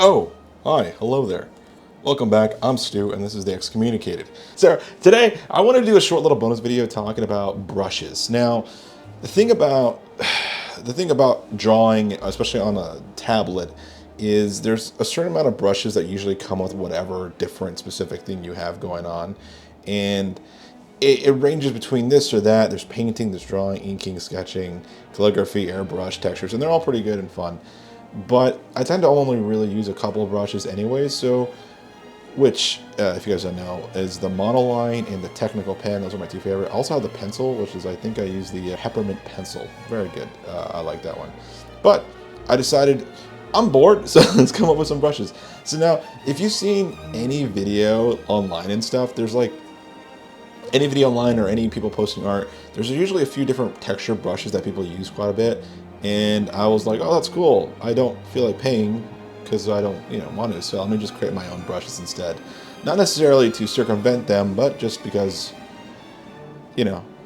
Oh, hi, hello there. Welcome back. I'm Stu, and this is the Excommunicated. So today, I want to do a short little bonus video talking about brushes. Now, the thing about the thing about drawing, especially on a tablet, is there's a certain amount of brushes that usually come with whatever different specific thing you have going on, and it ranges between this or that. There's painting, there's drawing, inking, sketching, calligraphy, airbrush, textures, and they're all pretty good and fun. But I tend to only really use a couple of brushes anyway, so which, if you guys don't know, is the monoline and the technical pen. Those are my two favorite. I also have the pencil, which is, I think I use the peppermint pencil. Very good. I like that one. But I decided I'm bored, so let's come up with some brushes. So now, if you've seen any video online and stuff, there's like any video online or any people posting art, there's usually a few different texture brushes that people use quite a bit. And I was like, oh, that's cool. I don't feel like paying because I don't, want to. So let me just create my own brushes instead. Not necessarily to circumvent them, but just because,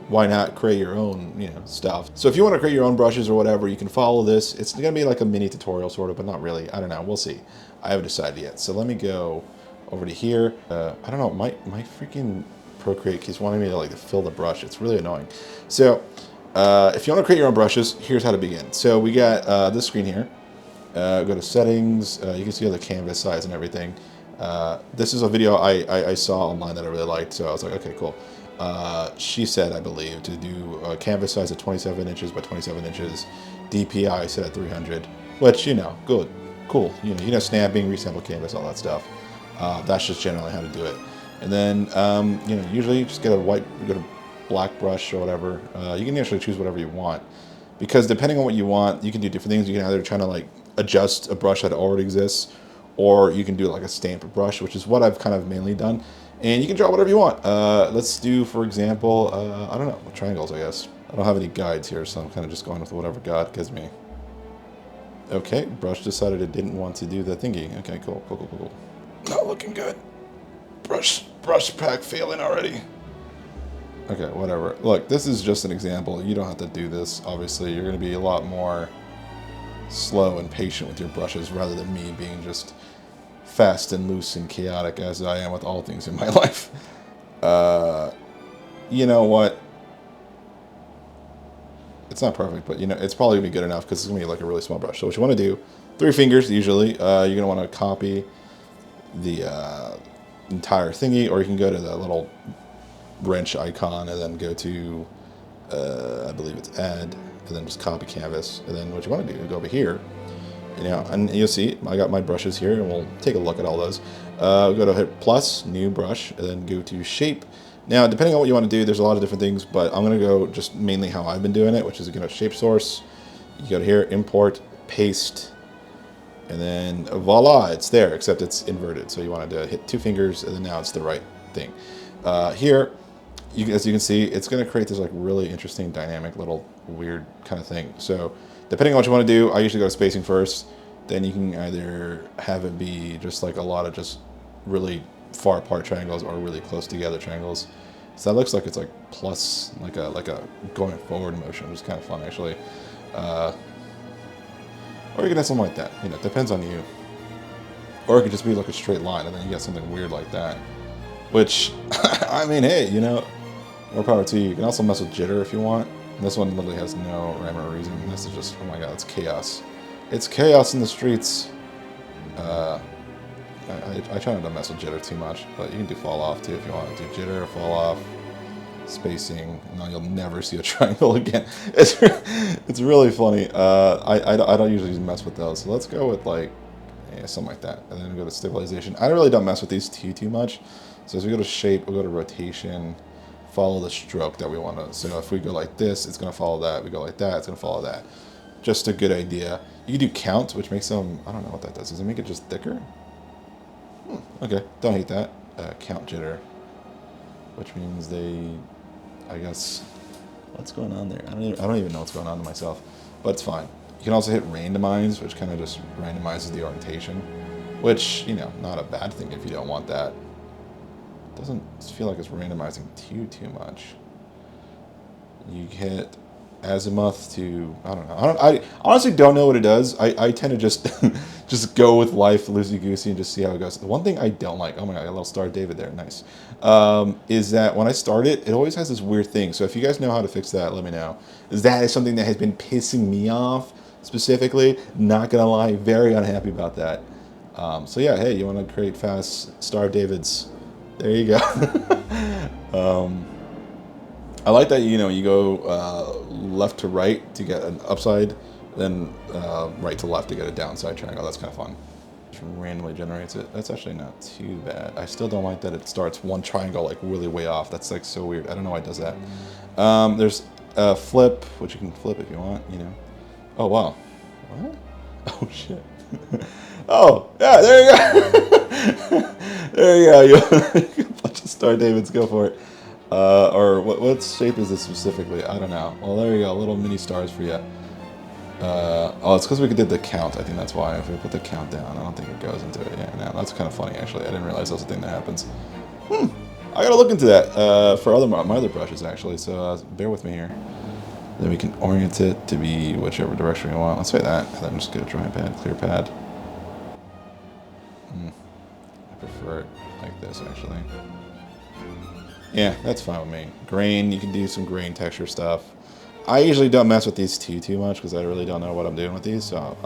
why not create your own, stuff. So if you want to create your own brushes or whatever, you can follow this. It's going to be like a mini tutorial sort of, but not really. I don't know. We'll see. I haven't decided yet. So let me go over to here. I don't know. My freaking Procreate keeps wanting me to like fill the brush. It's really annoying. So if you want to create your own brushes, here's how to begin. So we got this screen here. Go to settings. You can see all the canvas size and everything. This is a video I saw online that I really liked, so I was like, okay, cool. She said, I believe, to do a canvas size of 27 inches by 27 inches, DPI set at 300, which, good, cool. Snapping, resample canvas, all that stuff. That's just generally how to do it. And then, usually you just get a black brush or whatever. You can actually choose whatever you want, because depending on what you want, you can do different things. You can either try to like adjust a brush that already exists, or you can do like a stamped brush, which is what I've kind of mainly done. And you can draw whatever you want. Let's do, for example, I don't know, triangles, I guess. I don't have any guides here, so I'm kind of just going with whatever God gives me. Okay, brush decided it didn't want to do the thingy. Okay, cool, cool, cool, cool, cool. Not looking good. Brush pack failing already. Okay, whatever. Look, this is just an example. You don't have to do this. Obviously, you're going to be a lot more slow and patient with your brushes rather than me being just fast and loose and chaotic as I am with all things in my life. You know what? It's not perfect, but it's probably going to be good enough because it's going to be like a really small brush. So what you want to do, 3 fingers usually, you're going to want to copy the entire thingy, or you can go to the little wrench icon and then go to, I believe it's add, and then just copy canvas. And then what you want to do is go over here, and you'll see I got my brushes here, and we'll take a look at all those. Go to hit plus, new brush, and then go to shape. Now, depending on what you want to do, there's a lot of different things, but I'm going to go just mainly how I've been doing it, which is shape source. You go to here, import, paste, and then voila, it's there, except it's inverted. So you wanted to hit 2 fingers, and then now it's the right thing. Here, as you can see, it's going to create this like really interesting, dynamic, little weird kind of thing. So depending on what you want to do, I usually go to spacing first. Then you can either have it be just like a lot of just really far apart triangles or really close together triangles. So that looks like it's like plus, like a going forward motion, which is kind of fun actually. Or you can have something like that. It depends on you. Or it could just be like a straight line, and then you get something weird like that. Which, I mean, hey, more power to you. You can also mess with jitter if you want. And this one literally has no rhyme or reason. This is just, oh my god, it's chaos. It's chaos in the streets. I try not to mess with jitter too much, but you can do fall off too if you want to do jitter, fall off, spacing, and then you'll never see a triangle again. It's really funny. I don't usually mess with those. So let's go with like something like that, and then go to stabilization. I really don't mess with these too much. So as we go to shape, we'll go to rotation, follow the stroke that we want to. So if we go like this, it's going to follow that. We go like that, it's going to follow that. Just a good idea. You can do count, which makes them, I don't know what that does. Does it make it just thicker? Okay, don't hate that. Count jitter, which means they, I guess, what's going on there? I don't even know what's going on to myself, but it's fine. You can also hit randomize, which kind of just randomizes the orientation, which, not a bad thing if you don't want that. Doesn't feel like it's randomizing too much. You hit azimuth to, I don't know. I honestly don't know what it does. I tend to just just go with life loosey-goosey and just see how it goes. The one thing I don't like, oh my god, a little Star David there, nice, is that when I start it, it always has this weird thing. So if you guys know how to fix that, let me know. That is something that has been pissing me off specifically. Not gonna lie, very unhappy about that. So yeah, hey, you want to create fast Star Davids? There you go. I like that, you go left to right to get an upside, then right to left to get a downside triangle. That's kind of fun. Just randomly generates it. That's actually not too bad. I still don't like that it starts one triangle like really way off. That's like so weird. I don't know why it does that. There's flip, which you can flip if you want, Oh, wow. What? Oh, shit. Oh, yeah, there you go. There you go. Bunch of Star Davids, go for it. Or what shape is this specifically? I don't know. Well, there you go. Little mini stars for you. Oh, it's because we did the count. I think that's why. If we put the count down, I don't think it goes into it. Yeah, no, that's kind of funny, actually. I didn't realize that was a thing that happens. I gotta look into that for my other brushes, actually. So bear with me here. Then we can orient it to be whichever direction we want. Let's say that, and then just get a drawing pad, clear pad. I prefer it like this, actually. Yeah, that's fine with me. Grain, you can do some grain texture stuff. I usually don't mess with these too much because I really don't know what I'm doing with these. So,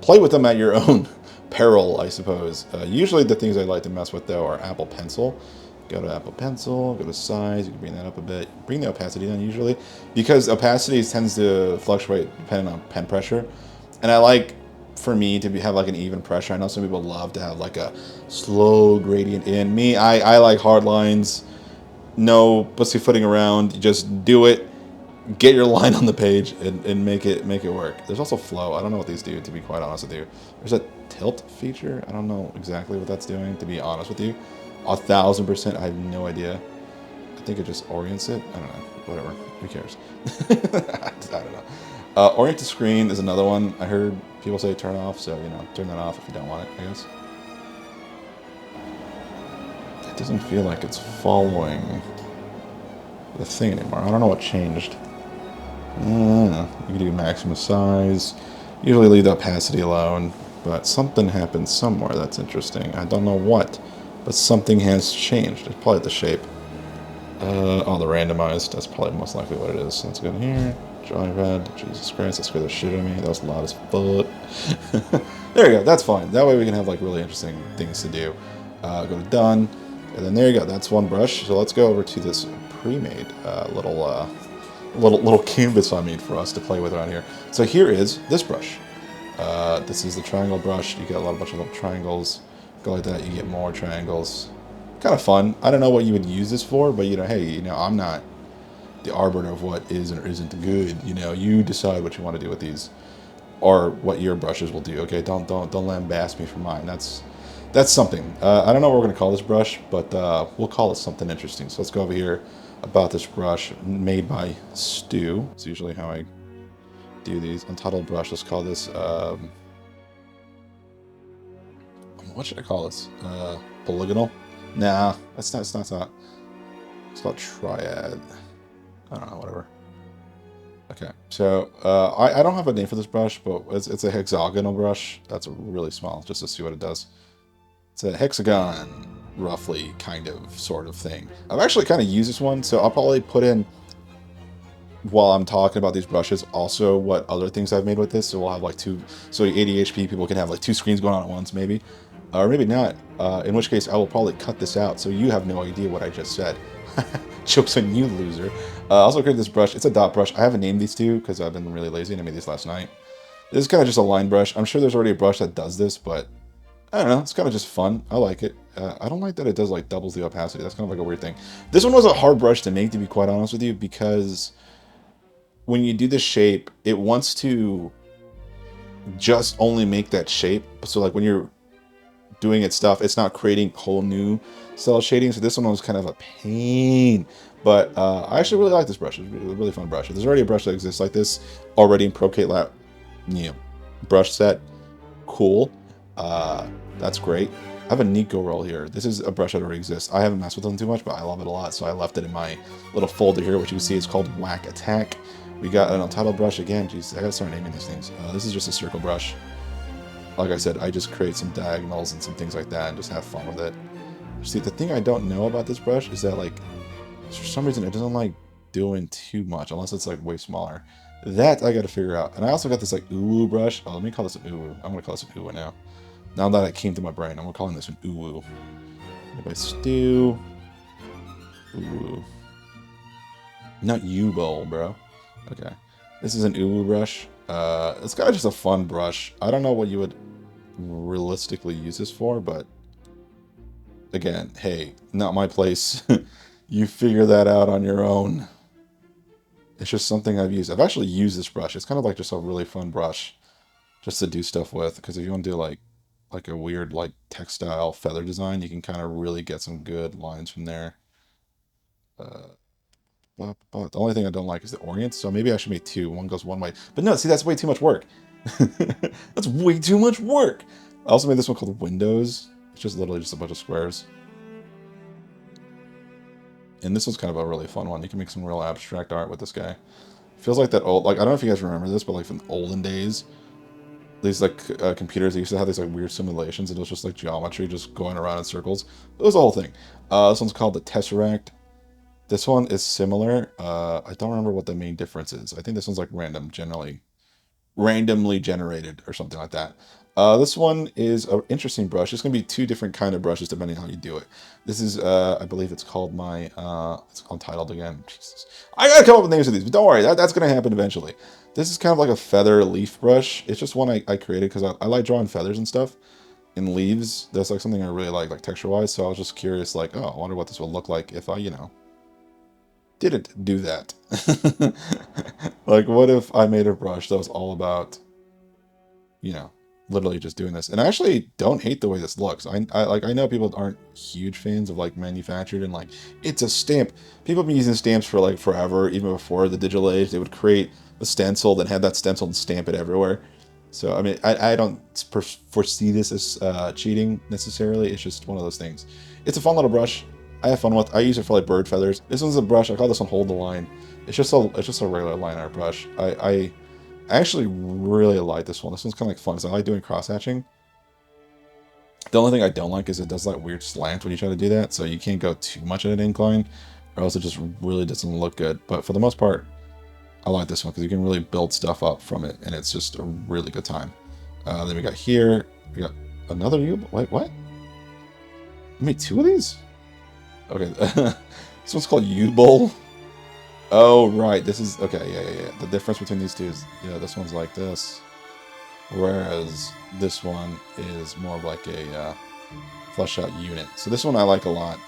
play with them at your own peril, I suppose. Usually the things I like to mess with, though, are Apple Pencil. Go to Apple Pencil, go to size, you can bring that up a bit. Bring the opacity down usually, because opacity tends to fluctuate depending on pen pressure. And I like, for me, to have like an even pressure. I know some people love to have like a slow gradient in. Me, I like hard lines, no pussyfooting around. You just do it, get your line on the page, and make it work. There's also flow. I don't know what these do, to be quite honest with you. There's a tilt feature. I don't know exactly what that's doing, to be honest with you. 1000%, I have no idea. I think it just orients it. I don't know. Whatever. Who cares? I don't know. Orient to screen is another one. I heard people say turn off, so, turn that off if you don't want it, I guess. It doesn't feel like it's following the thing anymore. I don't know what changed. You can do maximum size. Usually leave the opacity alone, but something happened somewhere that's interesting. I don't know what. But something has changed. It's probably the shape. Oh, the randomized. That's probably most likely what it is. Let's go in here. Drawing pad. Jesus Christ, that scared the shit out of me. That was loud as fuck. There you go. That's fine. That way we can have like really interesting things to do. Go to done. And then there you go. That's one brush. So let's go over to this pre-made little canvas I made for us to play with around here. So here is this brush. This is the triangle brush. You get a bunch of little triangles. Go like that, you get more triangles. Kind of fun. I don't know what you would use this for, but hey, I'm not the arbiter of what is or isn't good. You decide what you want to do with these, or what your brushes will do. Okay, don't lambaste me for mine. That's something. I don't know what we're gonna call this brush, but we'll call it something interesting. So let's go over here about this brush made by Stu. It's usually how I do these. Untitled brush. Let's call this. What should I call this? Polygonal? Nah, that's not. It's called triad. I don't know, whatever. Okay, so I don't have a name for this brush, but it's a hexagonal brush. That's really small, just to see what it does. It's a hexagon, roughly, kind of, sort of thing. I've actually kind of used this one, so I'll probably put in, while I'm talking about these brushes, also what other things I've made with this. So we'll have like so ADHD people can have like two screens going on at once, maybe. Or maybe not, in which case I will probably cut this out so you have no idea what I just said. Joke's on you, loser. I also created this brush. It's a dot brush. I haven't named these two because I've been really lazy and I made these last night. This is kind of just a line brush. I'm sure there's already a brush that does this, but I don't know. It's kind of just fun. I like it. I don't like that it does like doubles the opacity. That's kind of like a weird thing. This one was a hard brush to make, to be quite honest with you, because when you do this shape, it wants to just only make that shape. So like when you're doing its stuff, it's not creating whole new cell shading. So this one was kind of a pain, but I actually really like this brush. It's a really fun brush. There's already a brush that exists like this already in Procreate brush set. Cool. That's great. I have a Nico roll here. This is a brush that already exists. I haven't messed with them too much, but I love it a lot, so I left it in my little folder here, which you can see is called Whack Attack. We got an untitled brush again. Jeez, I gotta start naming these things. This is just a circle brush. Like I said, I just create some diagonals and some things like that and just have fun with it. See, the thing I don't know about this brush is that, like, for some reason it doesn't like doing too much unless it's like way smaller. That I gotta figure out. And I also got this like ooh brush. Oh, let me call this an ooh. I'm gonna call this an ooh now. Now that it came to my brain, I'm calling this an ooh. If I stew, ooh, not you bowl, bro. Okay, this is an ooh brush. It's kind of just a fun brush. I don't know what you would realistically use this for, but again, hey, not my place. You figure that out on your own. It's just something I've used. I've actually used this brush. It's kind of like just a really fun brush just to do stuff with. Because if you want to do like a weird like textile feather design, you can kind of really get some good lines from there. But the only thing I don't like is the orient. So maybe I should make two. One goes one way. But no, see, that's way too much work. That's way too much work. I also made this one called Windows. It's just literally just a bunch of squares. And this one's kind of a really fun one. You can make some real abstract art with this guy. Feels like that old, like, I don't know if you guys remember this, but like from the olden days, these like computers, they used to have these like weird simulations, and it was just like geometry just going around in circles. It was the whole thing. This one's called the Tesseract. This one is similar. I don't remember what the main difference is. I think this one's like randomly generated or something like that. This one is an interesting brush. It's going to be two different kind of brushes depending on how you do it. This is, I believe it's called my, it's untitled again. Jesus. I gotta come up with names of these, but don't worry, that's going to happen eventually. This is kind of like a feather leaf brush. It's just one I created because I like drawing feathers and stuff in leaves. That's like something I really like texture-wise. So I was just curious, like, oh, I wonder what this would look like if I, didn't do that. Like, what if I made a brush that was all about, literally just doing this? And I actually don't hate the way this looks. I know people aren't huge fans of like manufactured and like it's a stamp. People have been using stamps for like forever, even before the digital age. They would create a stencil, then have that stencil and stamp it everywhere. So I mean, I don't foresee this as cheating necessarily. It's just one of those things. It's a fun little brush. I have fun with. I use it for like bird feathers. This one's a brush. I call this one Hold the Line. It's just a regular line art brush. I actually really like this one. This one's kind of like fun. So I like doing cross hatching. The only thing I don't like is it does like weird slant when you try to do that. So you can't go too much at an incline, or else it just really doesn't look good. But for the most part, I like this one because you can really build stuff up from it, and it's just a really good time. Then we got here. We got another U. Wait, what? I made two of these. Okay, this one's called U-Bowl. Oh, right, this is, okay, yeah. The difference between these two is, this one's like this, whereas this one is more of like a flesh out unit. So this one I like a lot.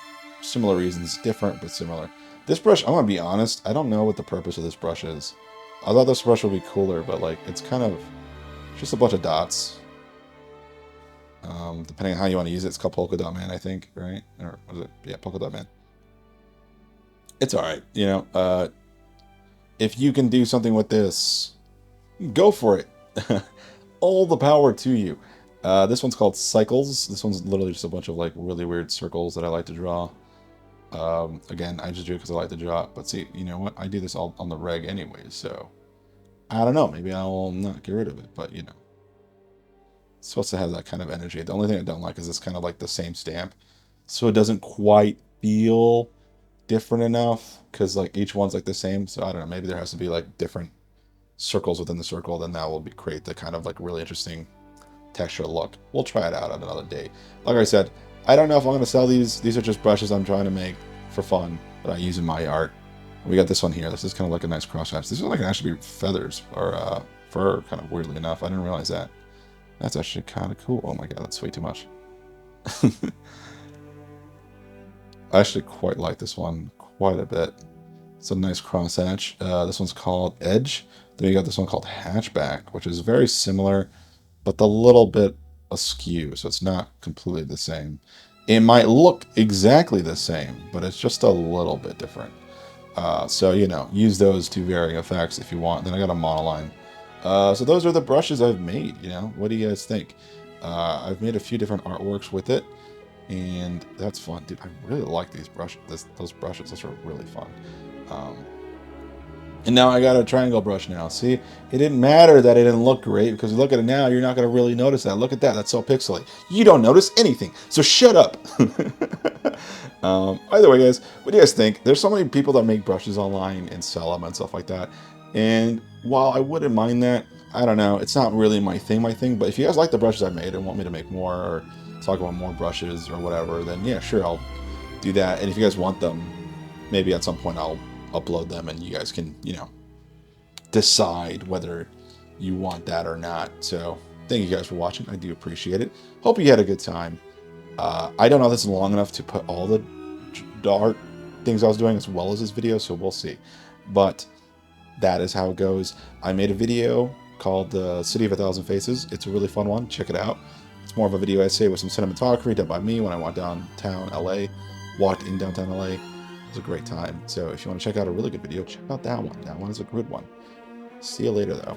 Similar reasons, different but similar. This brush, I'm gonna be honest, I don't know what the purpose of this brush is. I thought this brush would be cooler, but like, it's kind of just a bunch of dots. Depending on how you want to use it, it's called Polka Dot Man, I think, right? Or was it? Yeah, Polka Dot Man. It's alright, if you can do something with this, go for it. All the power to you. This one's called Cycles. This one's literally just a bunch of like really weird circles that I like to draw. Again, I just do it because I like to draw it. But see, you know what? I do this all on the reg anyway, so I don't know. Maybe I will not get rid of it, but it's supposed to have that kind of energy. The only thing I don't like is it's kind of like the same stamp, so it doesn't quite feel different enough because like each one's like the same. So I don't know, maybe there has to be like different circles within the circle, then that will create the kind of like really interesting texture look. We'll try it out on another day. Like I said, I don't know if I'm going to sell these. These are just brushes I'm trying to make for fun that I use in my art. We got this one here. This is kind of like a nice crosshatch. This is like actually feathers or fur, kind of weirdly enough. I didn't realize that. That's actually kind of cool. Oh my god, that's way too much. I actually quite like this one quite a bit. It's a nice crosshatch. This one's called Edge. Then you got this one called Hatchback, which is very similar, but a little bit askew, so it's not completely the same. It might look exactly the same, but it's just a little bit different. So, use those to varying effects if you want. Then I got a monoline. So those are the brushes I've made, What do you guys think? I've made a few different artworks with it, and that's fun, dude. I really like these brushes. Those brushes, those are really fun. And now I got a triangle brush now. See, it didn't matter that it didn't look great, because you look at it now, you're not going to really notice that. Look at that. That's so pixely. You don't notice anything. So shut up. Either way, guys, what do you guys think? There's so many people that make brushes online and sell them and stuff like that. And while I wouldn't mind that, I don't know, it's not really my thing. But if you guys like the brushes I made and want me to make more or talk about more brushes or whatever, then yeah, sure, I'll do that. And if you guys want them, maybe at some point I'll upload them and you guys can, you know, decide whether you want that or not. So thank you guys for watching. I do appreciate it. Hope you had a good time. I don't know if this is long enough to put all the art things I was doing as well as this video, so we'll see. But that is how it goes. I made a video called The City of a Thousand Faces. It's a really fun one. Check it out. It's more of a video essay with some cinematography done by me when I went downtown LA, walked in downtown LA. It was a great time. So if you want to check out a really good video, check out that one. That one is a good one. See you later, though.